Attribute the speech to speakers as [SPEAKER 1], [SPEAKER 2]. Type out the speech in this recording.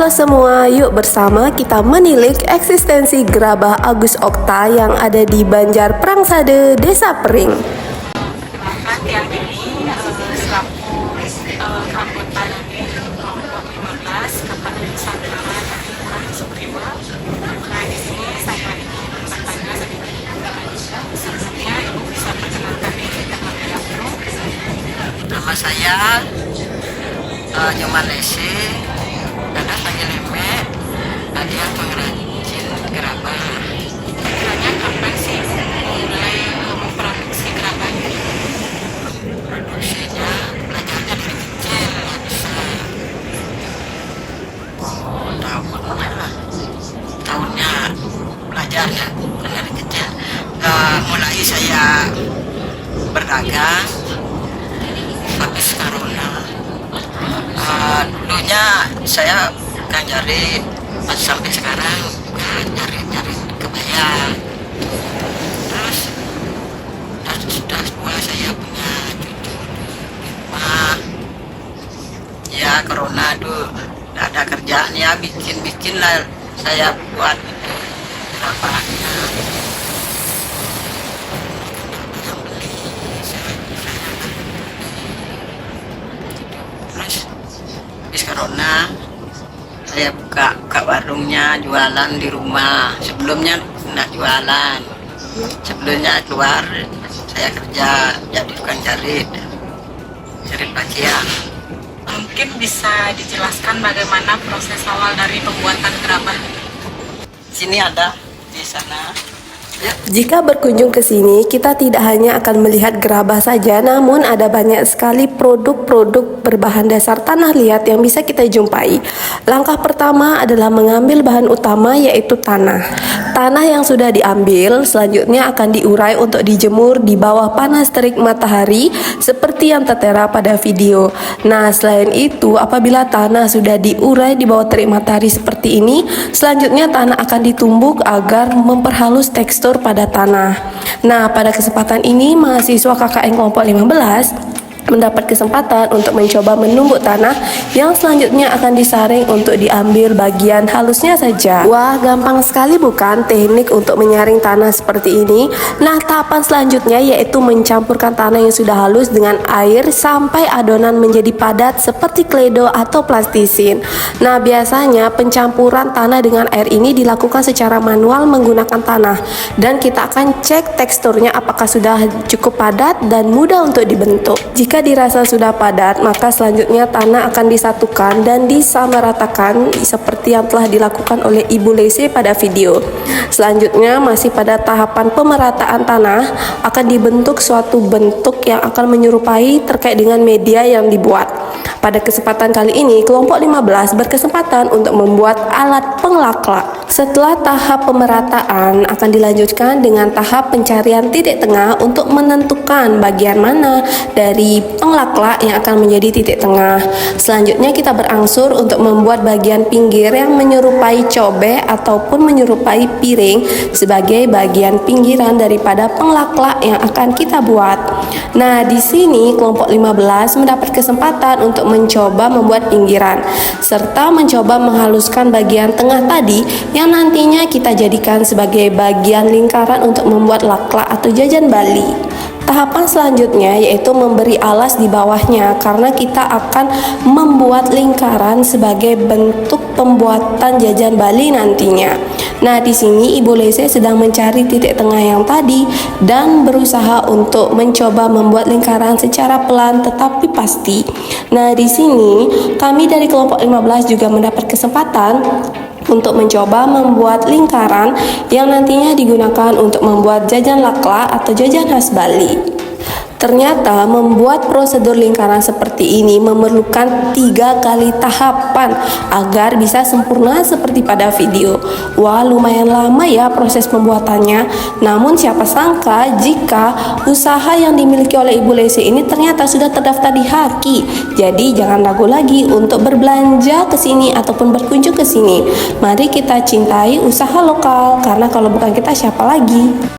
[SPEAKER 1] Halo semua, yuk bersama kita menilik eksistensi Gerabah Agus Okta yang ada di Banjar Prangsade, Desa Pering.
[SPEAKER 2] Perkenalkan, yang ini selaku anggota dari kelompok 15 Kakak Nusantara dari Agus Prima. Nah, di sini saya ingin bertanya sedikit. Sebelumnya Ibu bisa perkenalkan diri terlebih dahulu.
[SPEAKER 3] Nama saya Nyoman Lese, ada saya Leme, ada pengrajin gerabah.
[SPEAKER 2] Kiranya kapan sih mulai memproduksi gerabah ini?
[SPEAKER 3] Produksinya belajarnya dari kecil, ya bisa tahunnya belajarnya dari kecil. Mulai saya berdagang habis corona. Dulunya saya kan nyari sampai sekarang nyari kebaya. Terus sudah tua saya punya cucu rumah. Ya corona tuh nggak ada kerjaan, ya bikin lah saya buat itu gerabahnya. Habis corona saya buka warungnya, jualan di rumah. Sebelumnya nggak jualan, sebelumnya keluar saya kerja jadi tukang jahit pakaian.
[SPEAKER 2] Mungkin bisa dijelaskan bagaimana proses awal dari pembuatan gerabah?
[SPEAKER 3] Sini ada, di sana.
[SPEAKER 1] Jika berkunjung ke sini, kita tidak hanya akan melihat gerabah saja, namun ada banyak sekali produk-produk berbahan dasar tanah liat yang bisa kita jumpai. Langkah pertama adalah mengambil bahan utama, yaitu tanah. Tanah yang sudah diambil selanjutnya akan diurai untuk dijemur di bawah panas terik matahari seperti yang tertera pada video. Nah, selain itu, apabila tanah sudah diurai di bawah terik matahari seperti ini, selanjutnya tanah akan ditumbuk agar memperhalus tekstur pada tanah. Nah, pada kesempatan ini mahasiswa KKN kelompok 15 mendapat kesempatan untuk mencoba menumbuk tanah yang selanjutnya akan disaring untuk diambil bagian halusnya saja. Wah, gampang sekali bukan teknik untuk menyaring tanah seperti ini? Nah, tahapan selanjutnya yaitu mencampurkan tanah yang sudah halus dengan air sampai adonan menjadi padat seperti kledo atau plastisin. Nah, biasanya pencampuran tanah dengan air ini dilakukan secara manual menggunakan tanah, dan kita akan cek teksturnya apakah sudah cukup padat dan mudah untuk dibentuk. Jika dirasa sudah padat, maka selanjutnya tanah akan disatukan dan disamaratakan seperti yang telah dilakukan oleh Ibu Lese pada video. Selanjutnya, masih pada tahapan pemerataan tanah, akan dibentuk suatu bentuk yang akan menyerupai terkait dengan media yang dibuat. Pada kesempatan kali ini, kelompok 15 berkesempatan untuk membuat alat penglaklak. Setelah tahap pemerataan, akan dilanjutkan dengan tahap pencarian titik tengah untuk menentukan bagian mana dari penglaklak yang akan menjadi titik tengah. Selanjutnya kita berangsur untuk membuat bagian pinggir yang menyerupai cobek ataupun menyerupai piring sebagai bagian pinggiran daripada penglaklak yang akan kita buat. Nah, di sini kelompok 15 mendapat kesempatan untuk mencoba membuat pinggiran serta mencoba menghaluskan bagian tengah tadi yang nantinya kita jadikan sebagai bagian lingkaran untuk membuat laklak atau jajan Bali. Tahapan selanjutnya yaitu memberi alas di bawahnya, karena kita akan membuat lingkaran sebagai bentuk pembuatan jajan Bali nantinya. Nah, di sini Ibu Lese sedang mencari titik tengah yang tadi dan berusaha untuk mencoba membuat lingkaran secara pelan tetapi pasti. Nah, di sini kami dari kelompok 15 juga mendapat kesempatan untuk mencoba membuat lingkaran yang nantinya digunakan untuk membuat jajan laklak atau jajan khas Bali. Ternyata membuat prosedur lingkaran seperti ini memerlukan 3 kali tahapan agar bisa sempurna seperti pada video. Wah, lumayan lama ya proses pembuatannya. Namun siapa sangka jika usaha yang dimiliki oleh Ibu Lese ini ternyata sudah terdaftar di HAKI. Jadi jangan ragu lagi untuk berbelanja ke sini ataupun berkunjung ke sini. Mari kita cintai usaha lokal, karena kalau bukan kita siapa lagi?